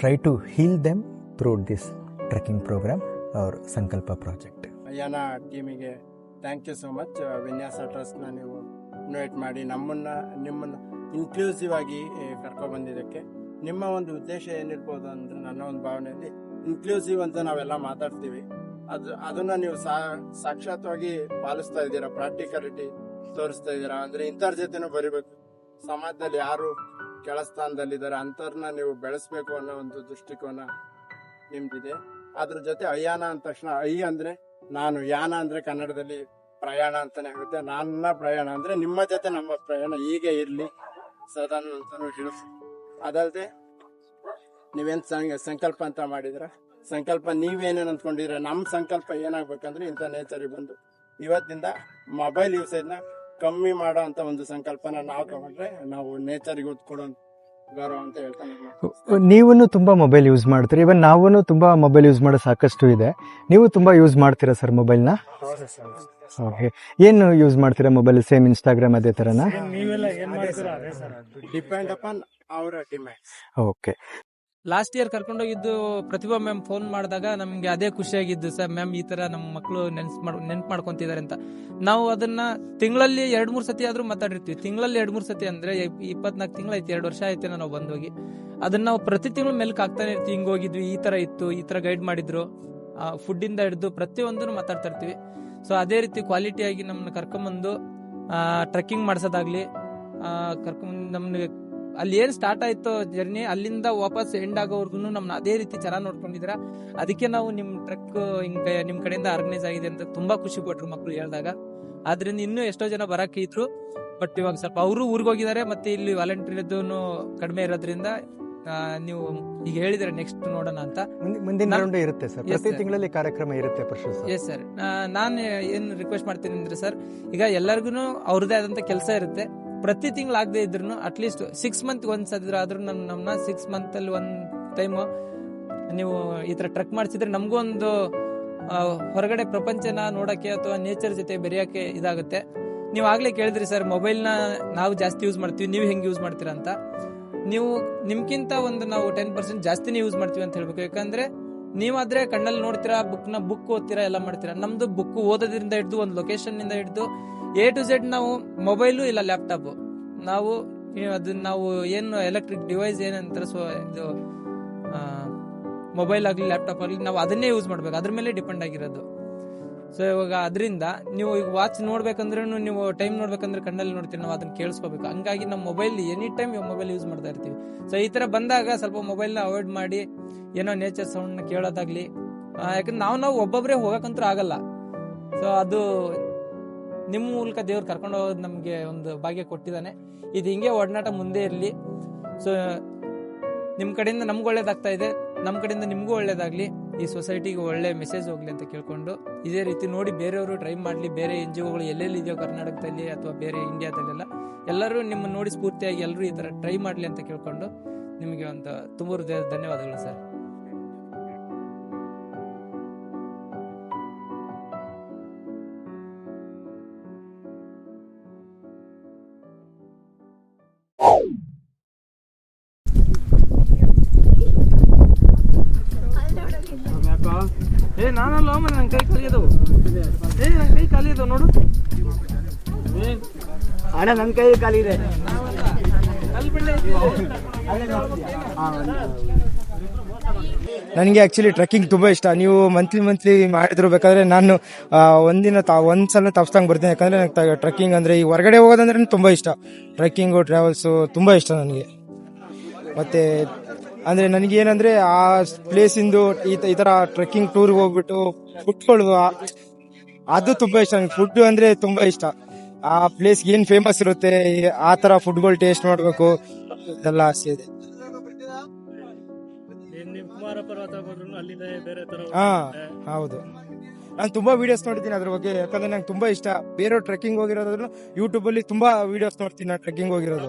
[SPEAKER 1] try to heal them through this trekking program our Sankalpa project.
[SPEAKER 8] Ayana ಟೀಮಿಗೆ thank you so much. ವಿನ್ಯಾಸ ಟ್ರಸ್ಟ್ನ ನೀವು ಇನ್ವೈಟ್ ಮಾಡಿ ನಿಮ್ಮನ್ನು ಇನ್ಕ್ಲೂಸಿವ್ ಆಗಿ ಕರ್ಕೊಬಂದಿದ್ದಕ್ಕೆ. ನಿಮ್ಮ ಒಂದು ಉದ್ದೇಶ ಏನಿರ್ಬೋದು ಅಂದರೆ ನನ್ನ ಒಂದು ಭಾವನೆಯಲ್ಲಿ ಇನ್ಕ್ಲೂಸಿವ್ ಅಂತ ನಾವೆಲ್ಲ ಮಾತಾಡ್ತೀವಿ, ಅದನ್ನ ನೀವು ಸಾಕ್ಷಾತ್ವಾಗಿ ಪಾಲಿಸ್ತಾ ಇದ್ದೀರಾ, ಪ್ರಾಕ್ಟಿಕಾಲಿಟಿ ತೋರಿಸ್ತಾ ಇದ್ದೀರಾ. ಅಂದ್ರೆ ಇಂಥವ್ರ ಜೊತೆನೂ ಬರಿಬೇಕು. ಸಮಾಜದಲ್ಲಿ ಯಾರು ಕೆಳ ಸ್ಥಾನದಲ್ಲಿದ್ದಾರೆ ಅಂಥವ್ರನ್ನ ನೀವು ಬೆಳೆಸ್ಬೇಕು ಅನ್ನೋ ಒಂದು ದೃಷ್ಟಿಕೋನ ನಿಮ್ದಿದೆ. ಅದ್ರ ಜೊತೆ ಅಯ್ಯಾನ ಅಂದ ತಕ್ಷಣ ಅಂದ್ರೆ ನಾನು, ಯಾನ ಅಂದ್ರೆ ಕನ್ನಡದಲ್ಲಿ ಪ್ರಯಾಣ ಅಂತಾನೆ ಆಗುತ್ತೆ. ನನ್ನ ಪ್ರಯಾಣ ಅಂದ್ರೆ ನಿಮ್ಮ ಜೊತೆ ನಮ್ಮ ಪ್ರಯಾಣ ಹೀಗೆ ಇರ್ಲಿ ಸದಾ ಅಂತಾನು ಹೇಳಿಸ್ತೀನಿ. ಅದಲ್ಲದೆ ನೀವೇನ್ ಸಂಕಲ್ಪ ಅಂತ ಮಾಡಿದ್ರ, ಸಂಕಲ್ಪ ನೀವೇನೇನು ಅಂದ್ಕೊಂಡಿದ್ರ, ನಮ್ಮ ಸಂಕಲ್ಪ ಏನಾಗ್ಬೇಕಂದ್ರೆ ಇಂಥ ನೇಚರಿಗೆ ಬಂದು ಇವತ್ತಿಂದ ಮೊಬೈಲ್ ಯೂಸೇಜ್ನ ಕಮ್ಮಿ ಮಾಡೋ ಅಂತ ಒಂದು ಸಂಕಲ್ಪನ ನಾವು ತಗೊಂಡ್ರೆ ನಾವು ನೇಚರ್ಗೆ ಒತ್ತು ಕೊಡೋ ಗೌರವ ಅಂತ ಹೇಳ್ತಾನೆ.
[SPEAKER 1] ನೀವು ತುಂಬಾ ಮೊಬೈಲ್ ಯೂಸ್ ಮಾಡ್ತೀರಿ. ಇವನ್ ನಾವು ತುಂಬಾ ಮೊಬೈಲ್ ಯೂಸ್ ಮಾಡೋ ಸಾಕಷ್ಟು ಇದೆ. ನೀವು ತುಂಬಾ ಯೂಸ್ ಮಾಡ್ತೀರಾ ಸರ್ ಮೊಬೈಲ್ನ? ಓಕೆ, ಏನು ಯೂಸ್ ಮಾಡ್ತೀರಾ ಮೊಬೈಲ್? ಸೇಮ್ ಇನ್ಸ್ಟಾಗ್ರಾಮ್ ಅದೇ ತರನಾ?
[SPEAKER 8] ಡಿಪೆಂಡ್ ಅಪಾನ್ ಅವರ ಡಿಮ್ಯಾಂಡ್.
[SPEAKER 1] ಓಕೆ.
[SPEAKER 7] ಲಾಸ್ಟ್ ಇಯರ್ ಕರ್ಕೊಂಡೋಗಿದ್ದು ಪ್ರತಿಭಾ ಮ್ಯಾಮ್ ಫೋನ್ ಮಾಡಿದಾಗ ನಮ್ಗೆ ಅದೇ ಖುಷಿಯಾಗಿದ್ದು, ಸರ್ ಮ್ಯಾಮ್ ಈ ತರ ನಮ್ಮ ಮಕ್ಕಳು ನೆನ್ಪು ಮಾಡ್ಕೊಂತಿದ್ದಾರೆ ಅಂತ. ನಾವು ಅದನ್ನ ತಿಂಗಳಲ್ಲಿ 2-3 ಸತಿ ಆದ್ರೂ ಮಾತಾಡಿರ್ತೀವಿ. ತಿಂಗಳಲ್ಲಿ 2-3 ಸತಿ ಅಂದ್ರೆ 24 ತಿಂಗಳಾಯ್ತು, 2 ವರ್ಷ ಆಯ್ತು ನಾವು ಬಂದೋಗಿ. ಅದನ್ನ ನಾವು ಪ್ರತಿ ತಿಂಗಳು ಮೆಲ್ಕ್ ಆಗ್ತಾನೆ ಇರ್ತೀವಿ. ಹಿಂಗ್ ಹೋಗಿದ್ವಿ, ಈ ತರ ಇತ್ತು, ಈ ತರ ಗೈಡ್ ಮಾಡಿದ್ರು, ಫುಡ್ ಇಂದ ಹಿಡಿದು ಪ್ರತಿಯೊಂದನ್ನು ಮಾತಾಡ್ತಾ ಇರ್ತೀವಿ. ಸೊ ಅದೇ ರೀತಿ ಕ್ವಾಲಿಟಿಯಾಗಿ ನಮ್ಮನ್ನ ಕರ್ಕೊಂಬಂದು ಟ್ರೆಕ್ಕಿಂಗ್ ಮಾಡ್ಸೋದಾಗ್ಲಿ, ಕರ್ಕೊಂಡ್ ನಮ್ಗೆ ಅಲ್ಲಿ ಏನ್ ಸ್ಟಾರ್ಟ್ ಆಯ್ತು ಜರ್ನಿ, ಅಲ್ಲಿಂದ ವಾಪಸ್ ಎಂಡ್ ಆಗೋವರ್ಗು ನಮ್ನ ಅದೇ ರೀತಿ ಚೆನ್ನಾಗಿ ನೋಡ್ಕೊಂಡಿದ್ದೀರಾ. ಅದಕ್ಕೆ ನಾವು ನಿಮ್ ಟ್ರಕ್ ಹಿಂಗ ನಿಮ್ ಕಡೆಯಿಂದ ಆರ್ಗನೈಸ್ ಆಗಿದೆ ಅಂತ ತುಂಬಾ ಖುಷಿ ಪಟ್ರು ಮಕ್ಳು ಹೇಳಿದಾಗ. ಆದ್ರಿಂದ ಇನ್ನೂ ಎಷ್ಟೋ ಜನ ಬರಕ್ಕೆ ಇದ್ರು, ಬಟ್ ಇವಾಗ ಸ್ವಲ್ಪ ಅವರು ಊರಿಗೆ ಹೋಗಿದ್ದಾರೆ. ಮತ್ತೆ ಇಲ್ಲಿ ವಾಲಂಟಿಯರ್ ಕಡಿಮೆ ಇರೋದ್ರಿಂದ ನೀವು ಈಗ ಹೇಳಿದ್ರೆ ನೆಕ್ಸ್ಟ್ ನೋಡೋಣ ಅಂತ.
[SPEAKER 1] ಮುಂದಿನ ರೌಂಡ್ ಇರುತ್ತೆ ಸರ್, ಪ್ರತಿ ತಿಂಗಳಲ್ಲಿ ಕಾರ್ಯಕ್ರಮ ಇರುತ್ತೆ.
[SPEAKER 7] ಎಸ್ ಸರ್, ನಾನು ಏನ್ ರಿಕ್ವೆಸ್ಟ್ ಮಾಡ್ತೀನಿ ಅಂದ್ರೆ ಸರ್, ಈಗ ಎಲ್ಲರಿಗೂ ಅವ್ರದೇ ಆದಂತ ಕೆಲಸ ಇರುತ್ತೆ. ಪ್ರತಿ ತಿಂಗಳಾಗದೆ ಇದ್ರು ಅಟ್ಲೀಸ್ಟ್ 6 ಮಂತ್ ಒಂದ್ಸದ್ರಾದ್ರೂ ನಮ್ಮನ್ನ 6 ಮಂತ್ ಅಲ್ಲಿ ಒಂದ್ ಟೈಮ್ ನೀವು ಈ ತರ ಟ್ರೆಕ್ ಮಾಡಿಸಿದ್ರೆ ನಮಗೂ ಒಂದು ಹೊರಗಡೆ ಪ್ರಪಂಚನ ನೋಡಕ್ಕೆ ಅಥವಾ ನೇಚರ್ ಜೊತೆ ಬೆರೆಯಕ್ಕೆ ಇದಾಗುತ್ತೆ. ನೀವು ಆಗ್ಲೇ ಕೇಳಿದ್ರಿ ಸರ್, ಮೊಬೈಲ್ನ ನಾವು ಜಾಸ್ತಿ ಯೂಸ್ ಮಾಡ್ತೀವಿ, ನೀವು ಹೆಂಗ್ ಯೂಸ್ ಮಾಡ್ತೀರಾ ಅಂತ. ನೀವು ನಿಮ್ಗಿಂತ ನಾವು 10% ಜಾಸ್ತಿನೇ ಯೂಸ್ ಮಾಡ್ತೀವಿ ಅಂತ ಹೇಳ್ಬೇಕು. ಯಾಕಂದ್ರೆ ನೀವಾದ್ರೆ ಕಣ್ಣಲ್ಲಿ ನೋಡ್ತೀರಾ, ಬುಕ್ ಓದ್ತೀರಾ, ಎಲ್ಲ ಮಾಡ್ತೀರಾ. ನಮ್ದು ಬುಕ್ ಓದೋದ್ರಿಂದ ಹಿಡಿದು ಒಂದು ಲೊಕೇಶನ್ ಇಂದ ಹಿಡಿದು A to Z ನಾವು ಮೊಬೈಲು ಇಲ್ಲ ಲ್ಯಾಪ್ಟಾಪ್, ನಾವು ಏನು ಎಲೆಕ್ಟ್ರಿಕ್ ಡಿವೈಸ್ ಏನಂತಾರೆ, ಸೊ ಇದು ಮೊಬೈಲ್ ಆಗ್ಲಿ ಲ್ಯಾಪ್ಟಾಪ್ ಆಗ್ಲಿ ನಾವು ಅದನ್ನೇ ಯೂಸ್ ಮಾಡ್ಬೇಕು, ಅದ್ರ ಮೇಲೆ ಡಿಪೆಂಡ್ ಆಗಿರೋದು. ಸೊ ಇವಾಗ ಅದರಿಂದ ನೀವು ಈಗ ವಾಚ್ ನೋಡ್ಬೇಕಂದ್ರೆ, ನೀವು ಟೈಮ್ ನೋಡ್ಬೇಕಂದ್ರೆ ಕಣ್ಣಲ್ಲಿ ನೋಡ್ತೀವಿ, ನಾವು ಅದನ್ನ ಕೇಳಿಸ್ಕೋಬೇಕು. ಹಂಗಾಗಿ ನಮ್ಮ mobile any time mobile use ಮಾಡ್ತಾ ಇರ್ತೀವಿ. ಸೊ ಈ ತರ ಬಂದಾಗ ಸ್ವಲ್ಪ ಮೊಬೈಲ್ನ ಅವಾಯ್ಡ್ ಮಾಡಿ ಏನೋ ನೇಚರ್ ಸೌಂಡ್ ಕೇಳೋದಾಗ್ಲಿ, ಯಾಕಂದ್ರೆ ನಾವು ಒಬ್ಬೊಬ್ಬರೇ ಹೋಗಕ್ಕಂತೂ ಆಗಲ್ಲ. ಸೊ ಅದು ನಿಮ್ಮ ಮೂಲಕ ದೇವ್ರು ಕರ್ಕೊಂಡು ಹೋಗೋದು ನಮ್ಗೆ ಒಂದು ಭಾಗ್ಯ ಕೊಟ್ಟಿದ್ದಾನೆ. ಇದು ಹಿಂಗೆ ಒಡನಾಟ ಮುಂದೆ ಇರಲಿ. ಸೊ ನಿಮ್ ಕಡೆಯಿಂದ ನಮ್ಗೆ ಒಳ್ಳೇದಾಗ್ತಾ ಇದೆ, ನಮ್ ಕಡೆಯಿಂದ ನಿಮ್ಗೂ ಒಳ್ಳೇದಾಗ್ಲಿ, ಈ ಸೊಸೈಟಿಗೆ ಒಳ್ಳೆ ಮೆಸೇಜ್ ಹೋಗ್ಲಿ ಅಂತ ಕೇಳ್ಕೊಂಡು ಇದೇ ರೀತಿ ನೋಡಿ ಬೇರೆಯವರು ಟ್ರೈ ಮಾಡ್ಲಿ. ಬೇರೆ NGOಗಳು ಎಲ್ಲೆಲ್ಲಿ ಇದೆಯೋ ಕರ್ನಾಟಕದಲ್ಲಿ ಅಥವಾ ಬೇರೆ ಇಂಡಿಯಾದಲ್ಲೆಲ್ಲ ಎಲ್ಲರೂ ನಿಮ್ಮನ್ನ ನೋಡಿ ಸ್ಫೂರ್ತಿಯಾಗಿ ಎಲ್ಲರೂ ಈ ತರ ಟ್ರೈ ಮಾಡ್ಲಿ ಅಂತ ಕೇಳ್ಕೊಂಡು ನಿಮಗೆ ಒಂದು ತುಂಬ ಹೃದಯದ ಧನ್ಯವಾದಗಳು ಸರ್. ನಾನಲ್ಲ ನನ್ನ ಕೈ ಖಾಲಿ ಅದಾವು, ನನ್ನ ಕೈ ಖಾಲಿ ಅದಾವ ನೋಡು
[SPEAKER 9] ಅಣ್ಣ, ನನ್ನ ಕೈ ಖಾಲಿ ಇದೆ.
[SPEAKER 10] ನನಗೆ ಆಕ್ಚುಲಿ ಟ್ರೆಕ್ಕಿಂಗ್ ತುಂಬಾ ಇಷ್ಟ. ನೀವು ಮಂತ್ಲಿ ಮಾಡಿದ್ರು ಬೇಕಾದ್ರೆ ನಾನು ಒಂದ್ಸಲ ತಪ್ಪಿಸ್ದಂಗೆ ಬರ್ತೀನಿ. ಯಾಕಂದ್ರೆ ನನಗೆ ಟ್ರೆಕ್ಕಿಂಗ್ ಅಂದ್ರೆ ಈ ಹೊರಗಡೆ ಹೋಗೋದಂದ್ರೆ ತುಂಬಾ ಇಷ್ಟ. ಟ್ರೆಕ್ಕಿಂಗು ಟ್ರಾವೆಲ್ಸು ತುಂಬಾ ಇಷ್ಟ ನನಗೆ. ಮತ್ತೆ ಅಂದ್ರೆ ನನಗೆ ಏನಂದ್ರೆ ಆ ಪ್ಲೇಸ್ ಇಂದು ಈ ತರ ಟ್ರೆಕ್ಕಿಂಗ್ ಟೂರ್ಗೆ ಹೋಗ್ಬಿಟ್ಟು ಫುಡ್ಗಳು ಅದು ತುಂಬಾ ಇಷ್ಟ ನನಗೆ. ಫುಡ್ ಅಂದ್ರೆ ತುಂಬಾ ಇಷ್ಟ. ಆ ಪ್ಲೇಸ್ ಏನ್ ಫೇಮಸ್ ಇರುತ್ತೆ ಆ ತರ ಫುಡ್ಗಳು ಟೇಸ್ಟ್ ಮಾಡ್ಬೇಕು ಎಲ್ಲ ಆಸೆ ಇದೆ. ಹೌದು, ನಾನು ತುಂಬಾ ವಿಡಿಯೋಸ್ ನೋಡ್ತೀನಿ ಅದ್ರ ಬಗ್ಗೆ. ಯಾಕಂದ್ರೆ ನಂಗೆ ತುಂಬಾ ಇಷ್ಟ. ಬೇರೆ ಟ್ರೆಕ್ಕಿಂಗ್ ಹೋಗಿರೋದ್ರೂ ಯೂಟ್ಯೂಬ್ ಅಲ್ಲಿ ತುಂಬಾ ವಿಡಿಯೋಸ್ ನೋಡ್ತೀನಿ ನಾನು ಟ್ರೆಕ್ಕಿಂಗ್ ಹೋಗಿರೋದು.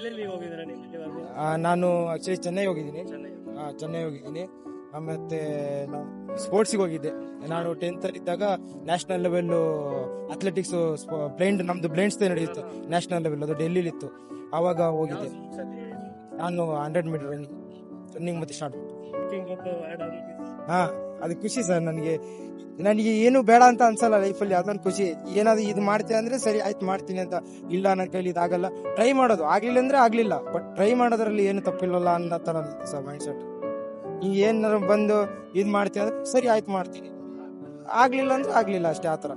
[SPEAKER 10] ನಾನು ಆಕ್ಚುಲಿ ಚೆನ್ನೈ ಹೋಗಿದ್ದೀನಿ. ಮತ್ತೆ ಸ್ಪೋರ್ಟ್ಸ್ಗೆ ಹೋಗಿದ್ದೆ. ನಾನು 10th ಅಲ್ಲಿ ಇದ್ದಾಗ ನ್ಯಾಷನಲ್ ಲೆವೆಲ್ ಅಥ್ಲೆಟಿಕ್ಸ್ ನಮ್ದು ಬ್ಲೈಂಡ್ಸ್ ನಡೆಯುತ್ತೆ ನ್ಯಾಷನಲ್ ಲೆವೆಲ್, ಅದು ಡೆಲ್ಲಿಲಿ ಇತ್ತು. ಆವಾಗ ಹೋಗಿದ್ದೆ ನಾನು 100 ಮೀಟರ್ ರನ್ನಿಂಗ್ ಮತ್ತೆ ಶಾರ್ಟ್. ಅದು ಖುಷಿ ಸರ್. ನನಗೆ ಏನು ಬೇಡ ಅಂತ ಅನ್ಸಲ್ಲ ಲೈಫಲ್ಲಿ, ಅದೊಂದು ಖುಷಿ. ಏನಾದ್ರು ಇದು ಮಾಡ್ತೀನಿ ಅಂದ್ರೆ ಸರಿ ಆಯ್ತು ಮಾಡ್ತೀನಿ ಅಂತ, ಇಲ್ಲ ನನ್ನ ಕೈಲಿ ಇದಾಗಲ್ಲ, ಟ್ರೈ ಮಾಡೋದು. ಆಗ್ಲಿಲ್ಲ ಅಂದ್ರೆ ಆಗ್ಲಿಲ್ಲ, ಬಟ್ ಟ್ರೈ ಮಾಡೋದ್ರಲ್ಲಿ ಏನು ತಪ್ಪಿಲ್ಲಲ್ಲ ಅನ್ನೋ ತರ ಸರ್ ಮೈಂಡ್ ಸೆಟ್. ಈಗ ಏನಾರು ಬಂದು ಇದ್ ಮಾಡ್ತೀನಿ ಅಂದ್ರೆ ಸರಿ ಆಯ್ತು ಮಾಡ್ತೀನಿ, ಆಗ್ಲಿಲ್ಲ ಅಂದ್ರೆ ಆಗ್ಲಿಲ್ಲ ಅಷ್ಟೇ, ಆತರ.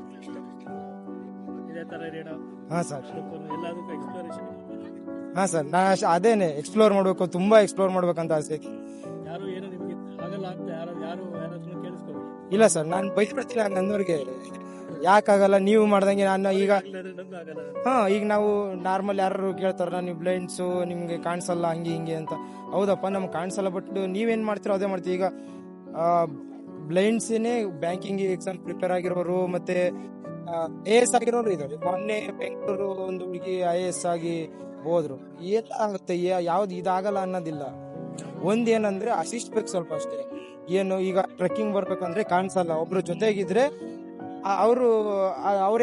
[SPEAKER 4] ಇದೇ ತರ
[SPEAKER 10] ಹಾ ಸರ್,
[SPEAKER 4] ಎಲ್ಲದಕ್ಕೂ ಎಕ್ಸ್ಪ್ಲೋರೇಷನ್.
[SPEAKER 10] ಹಾ ಸರ್, ನಾ ಅದೇನೆ ಎಕ್ಸ್ಪ್ಲೋರ್ ಮಾಡ್ಬೇಕು, ತುಂಬಾ ಎಕ್ಸ್ಪ್ಲೋರ್ ಮಾಡ್ಬೇಕಂತ ಆಸೆ.
[SPEAKER 4] ಯಾರು ಏನು ನಿಮ್ಗೆ ಆಗಲ್ಲ ಅಂತ ಯಾರಾದ್ರೂ ಕೇಳಿಸ್ಕೊಬೇಡಿ.
[SPEAKER 10] ಇಲ್ಲ ಸರ್, ನಾನು ಬೈದ್ಬಿಡ್ತೀನಿ ನನ್ನವ್ರಿಗೆ, ಯಾಕಾಗಲ್ಲ ನೀವು ಮಾಡ್ದಂಗೆ. ನಾನು ಈಗ ಈಗ ನಾವು ನಾರ್ಮಲ್ ಯಾರು ಕೇಳ್ತಾರ, ನೀವು ಬ್ಲೈಂಡ್ಸು ನಿಮ್ಗೆ ಕಾಣಿಸಲ್ಲ ಹಂಗೆ ಹಿಂಗೆ ಅಂತ. ಹೌದಪ್ಪ, ನಮ್ಗೆ ಕಾಣಿಸಲ್ಲ, ಬಟ್ ನೀವೇನ್ ಮಾಡ್ತೀರೋ ಅದೇ ಮಾಡ್ತೀವಿ. ಈಗ ಬ್ಲೈಂಡ್ಸೇನೆ ಬ್ಯಾಂಕಿಂಗ್ ಎಕ್ಸಾಮ್ ಪ್ರಿಪೇರ್ ಆಗಿರೋರು, ಮತ್ತೆ AS ಆಗಿರೋರು ಇದ್ದಾರೆ. ಮೊನ್ನೆ ಬೆಂಗಳೂರು ಒಂದು ಹುಡುಗಿ IAS ಆಗಿ ಹೋದ್ರು. ಏನಾಗುತ್ತೆ, ಯಾವ್ದು ಇದಾಗಲ್ಲ ಅನ್ನೋದಿಲ್ಲ. ಒಂದೇನಂದ್ರೆ ಅಸಿಸ್ಟ್ ಬೇಕು ಸ್ವಲ್ಪ ಅಷ್ಟೇ. ಏನು ಈಗ ಟ್ರೆಕ್ಕಿಂಗ್ ಬರ್ಬೇಕಂದ್ರೆ ಕಾಣಿಸಲ್ಲ, ಒಬ್ರು ಜೊತೆಗಿದ್ರೆ ಅವ್ರು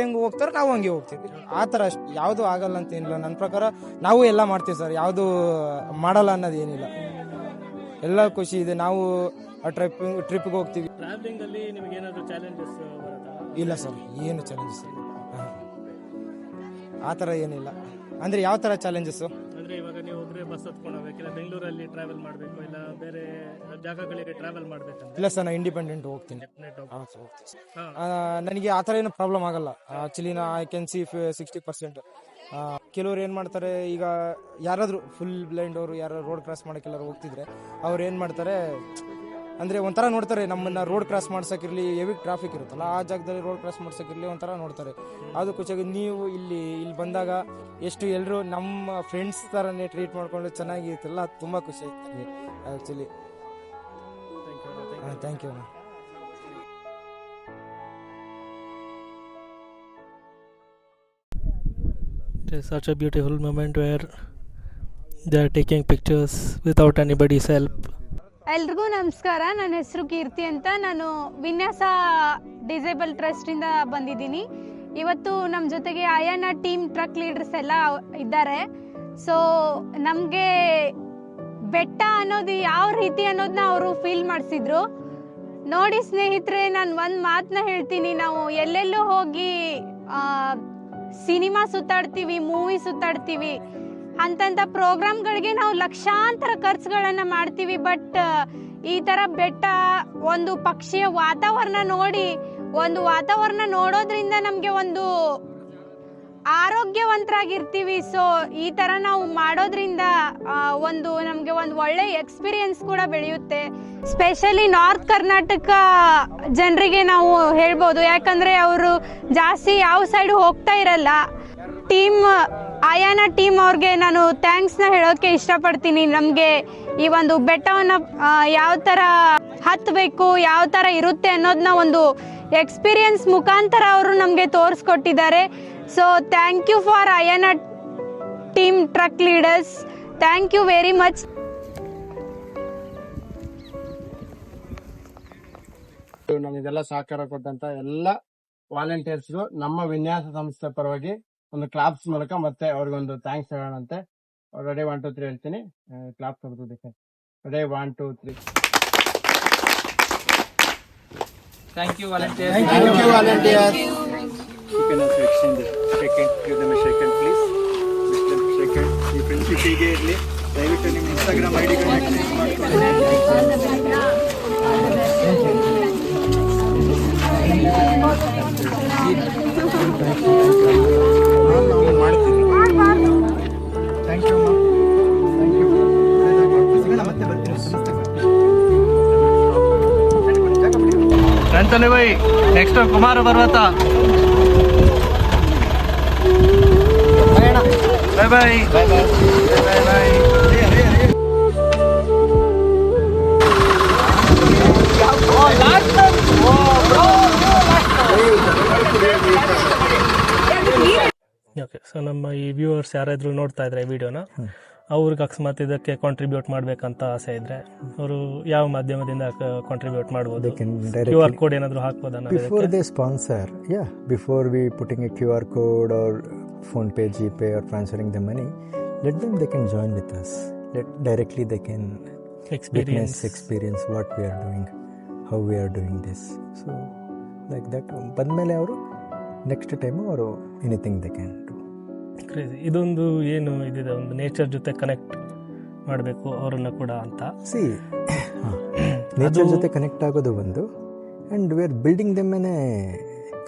[SPEAKER 10] ಹೆಂಗ್ ಹೋಗ್ತಾರೆ ನಾವು ಹಂಗೆ ಹೋಗ್ತೀವಿ, ಆ ತರ ಅಷ್ಟೇ. ಯಾವ್ದು ಆಗಲ್ಲ ಅಂತ ಏನಿಲ್ಲ. ನನ್ನ ಪ್ರಕಾರ ನಾವು ಎಲ್ಲ ಮಾಡ್ತೀವಿ ಸರ್, ಯಾವ್ದು ಮಾಡಲ್ಲ ಅನ್ನೋದು ಏನಿಲ್ಲ. ಎಲ್ಲ ಖುಷಿ ಇದೆ. ನಾವು ಟ್ರಿಪ್ಗೆ ಹೋಗ್ತೀವಿ.
[SPEAKER 4] ಟ್ರಾವೆಲಿಂಗ್ ಅಲ್ಲಿ ನಿಮಗೆ ಏನಾದ್ರು ಚಾಲೆಂಜಸ್ ಬರುತ್ತಾ?
[SPEAKER 10] ಇಲ್ಲ ಸರ್, ಏನು ಚಾಲೆಂಜಸ್ ಇಲ್ಲ, ಆ ತರ ಏನಿಲ್ಲ. ಅಂದ್ರೆ ಯಾವ ತರ ಚಾಲೆಂಜಸ್
[SPEAKER 4] ಅಂದ್ರೆ ಇವಾಗ ನೀವು ಒಬ್ಬರೇ ಬಸ್ ಹತ್ಕೊಂಡು ಹೋಗ್ಬೇಕಿಲ್ಲ, ಬೆಂಗಳೂರಲ್ಲಿ ಟ್ರಾವೆಲ್ ಮಾಡಬೇಕು, ಇಲ್ಲ ಬೇರೆ ಜಾಗಗಳಿಗೆ ಟ್ರಾವೆಲ್ ಮಾಡ್ಬೇಕಂತ?
[SPEAKER 10] ಇಲ್ಲ ಸರ್, ನಾನು ಇಂಡಿಪೆಂಡೆಂಟ್ ಹೋಗ್ತೀನಿ. ನನಗೆ ಆ ಥರ ಏನು ಪ್ರಾಬ್ಲಮ್ ಆಗಲ್ಲ. Actually I can see 60%. ಕೆಲವ್ರು ಏನು ಮಾಡ್ತಾರೆ, ಈಗ ಯಾರಾದರೂ ಫುಲ್ ಬ್ಲೈಂಡ್ ಅವರು ಯಾರು ರೋಡ್ ಕ್ರಾಸ್ ಮಾಡೋಕ್ಕೆಲ್ಲರೂ ಹೋಗ್ತಿದ್ರೆ ಅವ್ರು ಏನು ಮಾಡ್ತಾರೆ ಅಂದರೆ ಒಂಥರ ನೋಡ್ತಾರೆ, ನಮ್ಮನ್ನು ರೋಡ್ ಕ್ರಾಸ್ ಮಾಡ್ಸೋಕ್ಕಿರಲಿ, ಹೆವಿ ಟ್ರಾಫಿಕ್ ಇರುತ್ತಲ್ಲ ಆ ಜಾಗದಲ್ಲಿ ರೋಡ್ ಕ್ರಾಸ್ ಮಾಡ್ಸೋಕ್ಕಿರಲಿ ಒಂಥರ ನೋಡ್ತಾರೆ. ಅದು ಖುಷಿಯಾಗಿ ನೀವು ಇಲ್ಲಿ ಬಂದಾಗ ಎಷ್ಟು ಎಲ್ಲರೂ ನಮ್ಮ ಫ್ರೆಂಡ್ಸ್ ಥರನೇ ಟ್ರೀಟ್ ಮಾಡಿಕೊಂಡು ಚೆನ್ನಾಗಿರುತ್ತಲ್ಲ, ಅದು ತುಂಬ ಖುಷಿ ಆಯ್ತು actually. Thank you.
[SPEAKER 4] It is such a beautiful moment where they are taking pictures without anybody's help.
[SPEAKER 2] ಎಲ್ರಿಗೂ ನಮಸ್ಕಾರ. ನನ್ನ ಹೆಸರು ಕೀರ್ತಿ ಅಂತ. ನಾನು ವಿನ್ಯಾಸ ಡಿಸೇಬಲ್ ಟ್ರಸ್ಟಿಂದ ಬಂದಿದ್ದೀನಿ. ಇವತ್ತು ನಮ್ಮ ಜೊತೆಗೆ ಅಯಾನ ಟೀಮ್ ಟ್ರಕ್ ಲೀಡರ್ಸ್ ಎಲ್ಲ ಇದ್ದಾರೆ. ಸೊ ನಮಗೆ ಬೆಟ್ಟ ಅನ್ನೋದು ಯಾವ ರೀತಿ ಅನ್ನೋದನ್ನ ಅವರು ಫೀಲ್ ಮಾಡಿಸಿದ್ರು. ನೋಡಿ ಸ್ನೇಹಿತರೆ, ನಾನು ಒಂದು ಮಾತನ್ನ ಹೇಳ್ತೀನಿ. ನಾವು ಎಲ್ಲೆಲ್ಲೂ ಹೋಗಿ ಸಿನಿಮಾ ಸುತ್ತಾಡ್ತೀವಿ, ಮೂವಿ ಸುತ್ತಾಡ್ತೀವಿ, ಅಂತಂತ ಪ್ರೋಗ್ರಾಮ್ಗಳಿಗೆ ನಾವು ಲಕ್ಷಾಂತರ ಖರ್ಚುಗಳನ್ನ ಮಾಡ್ತೀವಿ. ಬಟ್ ಈ ತರ ಬೆಟ್ಟ, ಒಂದು ಪಕ್ಷಿಯ ವಾತಾವರಣ ನೋಡೋದ್ರಿಂದ ನಮ್ಗೆ ಒಂದು ಆರೋಗ್ಯವಂತರಾಗಿರ್ತೀವಿ. ಸೊ ಈ ತರ ನಾವು ಮಾಡೋದ್ರಿಂದ ನಮ್ಗೆ ಒಂದು ಒಳ್ಳೆ ಎಕ್ಸ್ಪೀರಿಯನ್ಸ್ ಕೂಡ ಬೆಳೆಯುತ್ತೆ. ಸ್ಪೆಷಲಿ ನಾರ್ತ್ ಕರ್ನಾಟಕ ಜನರಿಗೆ ನಾವು ಹೇಳ್ಬೋದು, ಯಾಕಂದ್ರೆ ಅವರು ಜಾಸ್ತಿ ಯಾವ ಸೈಡ್ ಹೋಗ್ತಾ ಇರಲ್ಲ. ಅಯಾನ ಟೀಮ್ ಅವ್ರಿಗೆ ನಾನು ಥ್ಯಾಂಕ್ಸ್ನ ಹೇಳೋಕೆ ಇಷ್ಟಪಡ್ತೀನಿ. ನಮಗೆ ಈ ಒಂದು ಬೆಟ್ಟವನ್ನು ಯಾವ ಥರ ಹತ್ತಬೇಕು, ಯಾವ ಥರ ಇರುತ್ತೆ ಅನ್ನೋದನ್ನ ಒಂದು ಎಕ್ಸ್ಪೀರಿಯನ್ಸ್ ಮುಖಾಂತರ ಅವರು ನಮಗೆ ತೋರಿಸ್ಕೊಟ್ಟಿದ್ದಾರೆ. So thank you for Ayana team trek leaders. Thank you very much.
[SPEAKER 8] ನಮಗೆಲ್ಲ ಸಹಕಾರ ಕೊಟ್ಟಂತ ಎಲ್ಲ ವಾಲಂಟಿಯರ್ಸ್ಗೂ ನಮ್ಮ ವಿನ್ಯಾಸ ಸಂಸ್ಥೆ ಪರವಾಗಿ ಒಂದು ಕ್ಲಾಪ್ಸ್ ಮೂಲಕ ಮತ್ತೆ ಅವ್ರಿಗೊಂದು ಥ್ಯಾಂಕ್ಸ್ ಹೇಳೋಣಂತೆ. ರೆಡಿ 1 2 3 ಹೇಳ್ತೀನಿ, ಕ್ಲಾಪ್ ಕೊಡ್ತದಕ್ಕೆ. Ready 1 2 3.
[SPEAKER 7] Thank you volunteers.
[SPEAKER 8] Thank you volunteers.
[SPEAKER 1] You can also exchange the shake hand. Give them a shake hand, please. Give them a shake hand. ಈ ಫ್ರೆಂಡ್ಶಿಪ್ ಹೀಗೆ ಇರಲಿ. ದಯವಿಟ್ಟು ನಿಮ್ಮ Instagram ID ಕನೆಕ್ಟ್ ಮಾಡ್ಕೊಳ್ಳಿ. Thank you ಅಮ್ಮ. Thank you. ಮತ್ತೆ ಬರ್ತೀನಿ.
[SPEAKER 3] ಅಂತಾನೆ ಬೈ ನೆಕ್ಸ್ಟ್ ಕುಮಾರ ಪರ್ವತ. ಬಾಯ್ ಬಾಯ್ ಬಾಯ್ ಬಾಯ್ ಬಾಯ್.
[SPEAKER 4] ಓಕೆ, ಸೊ ನಮ್ಮ ಈ ವ್ಯೂವರ್ಸ್ ಯಾರಾದರೂ ನೋಡ್ತಾ ಇದ್ರೆ ವಿಡಿಯೋನ, ಅವ್ರಿಗೆ ಅಕಸ್ಮಾತ್ ಇದಕ್ಕೆ ಕಾಂಟ್ರಿಬ್ಯೂಟ್ ಮಾಡ್ಬೇಕಂತ ಆಸೆ ಇದ್ರೆ ಅವರು ಯಾವ ಮಾಧ್ಯಮದಿಂದ ಕಾಂಟ್ರಿಬ್ಯೂಟ್ ಮಾಡ್ಬೋದು? QR ಕೋಡ್ ಏನಾದರೂ ಹಾಕ್ಬೋದಾ?
[SPEAKER 1] Before they sponsor, before we putting a QR code or phone pay, GPay or transferring the money, they can join with us. Directly they can experience what we are doing, how we are doing this. So like that, ಬಂದ್ಮೇಲೆ ಅವರು next time ಅವರು anything they can do.
[SPEAKER 4] Crazy. ಇದೊಂದು ಏನು ಇದಿದೆ, ಒಂದು nature ಜೊತೆ connect ಮಾಡಬೇಕು ಅವರನ್ನ ಕೂಡ ಅಂತ.
[SPEAKER 1] ನೇಚರ್ ಜೊತೆ ಕನೆಕ್ಟ್ ಆಗೋದು ಒಂದು, and we are building them in a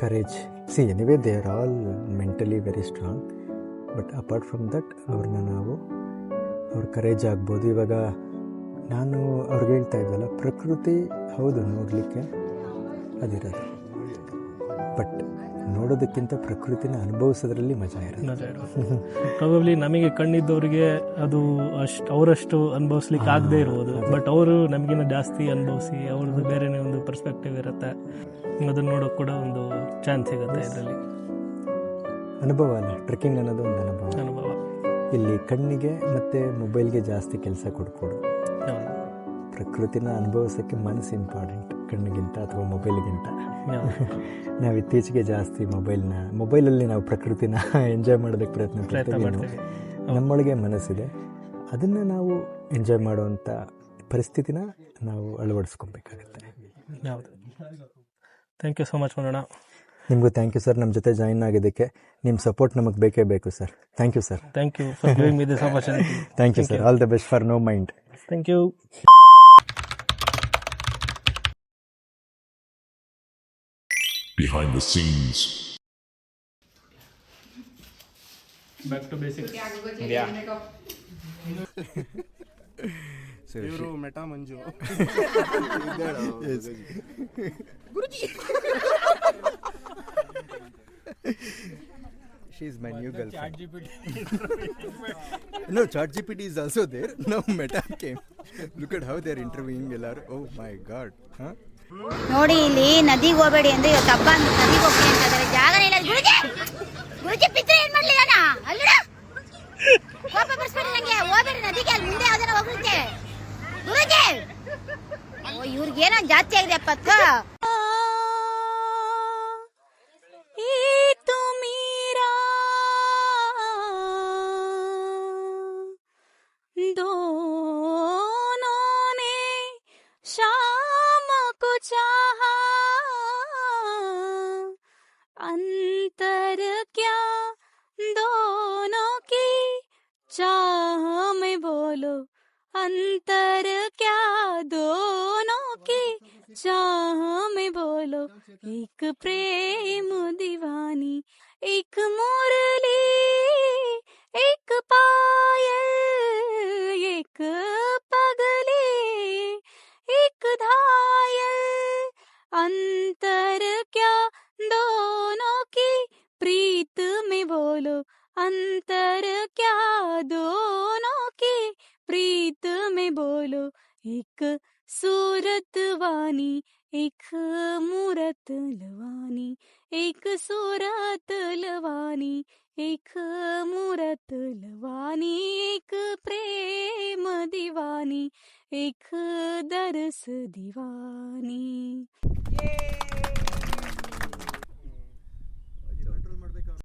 [SPEAKER 1] courage. See, anyway, they are all mentally very strong, but apart from that, ಅವ್ರನ್ನ ನಾವು ಅವ್ರ ಕರೇಜ್ ಆಗ್ಬೋದು. ಇವಾಗ ನಾನು ಅವ್ರಿಗೆ ಹೇಳ್ತಾ ಇದ್ದಲ್ಲ, ಪ್ರಕೃತಿ ಹೌದು ನೋಡಲಿಕ್ಕೆ ಅದಿರೋದು, ಬಟ್ ನೋಡೋದಕ್ಕಿಂತ ಪ್ರಕೃತಿನ ಅನುಭವಿಸೋದ್ರಲ್ಲಿ ಮಜಾ ಇರೋದು.
[SPEAKER 4] ಪ್ರಾಬಬ್ಲಿ ನಮಗೆ ಕಣ್ಣಿದ್ದವರಿಗೆ ಅದು ಅವರಷ್ಟು ಅನುಭವಿಸ್ಲಿಕ್ಕೆ ಆಗದೆ ಇರ್ಬೋದು, ಬಟ್ ಅವರು ನಮಗಿನ್ನ ಜಾಸ್ತಿ ಅನುಭವಿಸಿ ಅವ್ರದ್ದು ಬೇರೆನೇ ಒಂದು ಪರ್ಸ್ಪೆಕ್ಟಿವ್ ಇರುತ್ತೆ. ಅದನ್ನ ನೋಡೋಕೆ ಕೂಡ ಒಂದು ಚಾನ್ಸ್ ಸಿಗುತ್ತೆ ಇದರಲ್ಲಿ.
[SPEAKER 1] ಅನುಭವ ಅಲ್ಲ, ಟ್ರೆಕ್ಕಿಂಗ್ ಅನ್ನೋದು ಒಂದು ಅನುಭವ. ಇಲ್ಲಿ ಕಣ್ಣಿಗೆ ಮತ್ತು ಮೊಬೈಲ್ಗೆ ಜಾಸ್ತಿ ಕೆಲಸ ಕೊಡ್ಕೊಡು. ಪ್ರಕೃತಿನ ಅನುಭವಿಸೋಕ್ಕೆ ಮನಸ್ಸು ಇಂಪಾರ್ಟೆಂಟ್ ಕಣ್ಣಿಗಿಂತ ಅಥವಾ ಮೊಬೈಲ್ಗಿಂತ. ನಾವು ಇತ್ತೀಚೆಗೆ ಜಾಸ್ತಿ ಮೊಬೈಲಲ್ಲಿ ನಾವು ಪ್ರಕೃತಿನ ಎಂಜಾಯ್ ಮಾಡೋದಕ್ಕೆ ಪ್ರಯತ್ನ ಪಡ್ತೀವಿ. ನಮ್ಮೊಳಗೆ ಮನಸ್ಸಿದೆ, ಅದನ್ನು ನಾವು ಎಂಜಾಯ್ ಮಾಡುವಂಥ ಪರಿಸ್ಥಿತಿನ ನಾವು ಅಳವಡಿಸ್ಕೊಬೇಕಾಗುತ್ತೆ.
[SPEAKER 4] ಹೌದು. ಥ್ಯಾಂಕ್ ಯು ಸೊ ಮಚ್ ಮನೋಣ.
[SPEAKER 1] ನಿಮಗೂ ಥ್ಯಾಂಕ್ ಯು ಸರ್, ನಮ್ಮ ಜೊತೆ ಜಾಯಿನ್ ಆಗಿದ್ದಕ್ಕೆ. ನಿಮ್ಮ ಸಪೋರ್ಟ್ ನಮಗೆ ಬೇಕೇ ಬೇಕು sir. Thank you sir.
[SPEAKER 4] Thank you for giving me this opportunity.
[SPEAKER 1] Thank you sir. All the best for no mind.
[SPEAKER 4] Thank you.
[SPEAKER 11] Behind the scenes.
[SPEAKER 4] Back to basics.
[SPEAKER 10] ಇವರು ಮೆಟಾ Manju.
[SPEAKER 1] She is my new girlfriend.
[SPEAKER 5] No, ChatGPT is also there. Now Meta came. Look at how they are interviewing Ellaru. Oh my God. Huh?
[SPEAKER 12] ನೋಡಿ, ಇಲ್ಲಿ ನದಿಗೆ ಹೋಗಬೇಡಿ ಅಂದ್ರೆ ಇವತ್ತು ಹಬ್ಬ ಅಂತ ನದಿಗೆ ಹೋಗ್ತೀನಿ ಅಂತ ಇದ್ದಾರೆ. ಜಾಗನೇ ಇಲ್ಲ. ಗುರುಜಿ ಪಿತ್ರ ಏನ್ ಮಾಡ್ಲಿಲ್ಲ ಅಲ್ಲ, ಕೋಪ ಬರ್ಸ್ಬೇಡಿ ನಂಗೆ. ಹೋಗ್ಬೇಡಿ ನದಿಗೆ, ಅಲ್ಲಿ ಮುಂದೆ ಯಾವ್ದಾರ ಹೋಗುತ್ತೆ ಗುರುಜಿ. ಓ, ಇವ್ರಿಗೇನೋ ಜಾಸ್ತಿ ಆಗಿದೆ ಅಪ್ಪ.
[SPEAKER 2] अंतर क्या दोनों की चाह में बोलो, अंतर क्या दोनों की चाह में बोलो. एक प्रेम दीवानी, एक मुरली, एक पायल, एक पगली, एक घायल. अंतर क्या दोनों की प्रीत में बोलो, अंतर क्या दोनों की प्रीत में बोलो. एक सूरत वानी, एक मूरत लवानी, एक सूरत लवानी, एक मूरत लवानी. एक प्रेम दीवानी, एक दरस दीवानी.